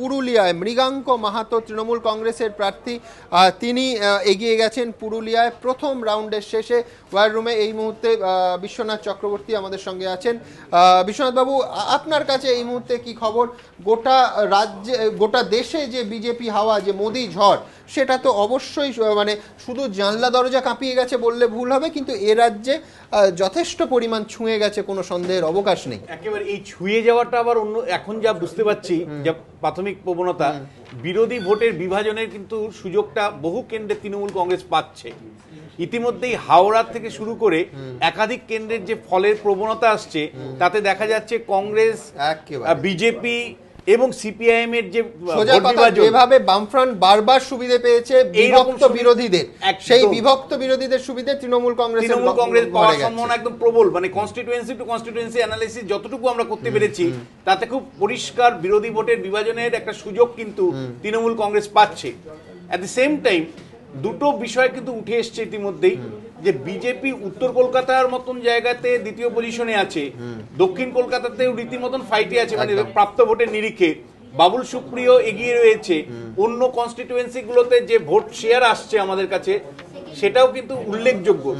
পুরুলিয়ায় মৃগাঙ্ক মাহাতো তৃণমূল কংগ্রেসের প্রার্থী, তিনি এগিয়ে গেছেন পুরুলিয়ায় প্রথম রাউন্ডের শেষে। ওয়ার রুমে এই মুহূর্তে বিশ্বনাথ চক্রবর্তী আমাদের সঙ্গে আছেন। বিশ্বনাথবাবু, আপনার কাছে এই মুহূর্তে কি খবর? গোটা রাজ্যে, গোটা দেশে যে বিজেপি হাওয়া, যে মোদি ঝড়, সেটা তো অবশ্যই মানে শুধু জানলা দরজা কাঁপিয়ে গেছে বললে ভুল হবে, কিন্তু এ রাজ্যে যথেষ্ট পরিমাণ ছুঁয়ে গেছে, কোনো সন্দেহের অবকাশ নেই। একেবারে এই ছুঁয়ে যাওয়াটা আবার অন্য, এখন যা বুঝতে পারছি, যা প্রাথমিক প্রবণতা, বিরোধী ভোটের বিভাজনের কিন্তু সুযোগটা বহু কেন্দ্রে তৃণমূল কংগ্রেস পাচ্ছে। ইতিমধ্যেই হাওড়া থেকে শুরু করে একাধিক কেন্দ্রের যে ফলের প্রবণতা আসছে, তাতে দেখা যাচ্ছে কংগ্রেস, বিজেপি এবং সিপিআইএম এর যে যেভাবে বামফ্রন্ট বারবার সুবিধা পেয়েছে বিভক্ত বিরোধীদের, সেই বিভক্ত বিরোধীদের সুবিধা তৃণমূল কংগ্রেস পাওয়ার সম্ভাবনা একদম প্রবল। মানে কনস্টিটিউয়েন্সি টু কনস্টিটিউয়েন্সি অ্যানালিসিস যতটুকু আমরা করতে পেরেছি, তাতে খুব পরিষ্কার বিরোধী ভোটের বিভাজনের একটা সুযোগ কিন্তু তৃণমূল কংগ্রেস পাচ্ছে। অ্যাট দ্য সেম টাইম দুটো বিষয় কিন্তু উঠে এসছে ইতিমধ্যেই, যে বিজেপি উত্তর কলকাতার মতন জায়গাতে দ্বিতীয় পজিশনে আছে, দক্ষিণ কলকাতাতেও রীতিমতন ফাইটে আছে, মানে প্রাপ্ত ভোটের নিরিখে বাবুল সুপ্রিয় এগিয়ে রয়েছে। অন্য কনস্টিটিউয়েন্সি গুলোতে যে ভোট শেয়ার আসছে আমাদের কাছে, সেটাও কিন্তু উল্লেখযোগ্য।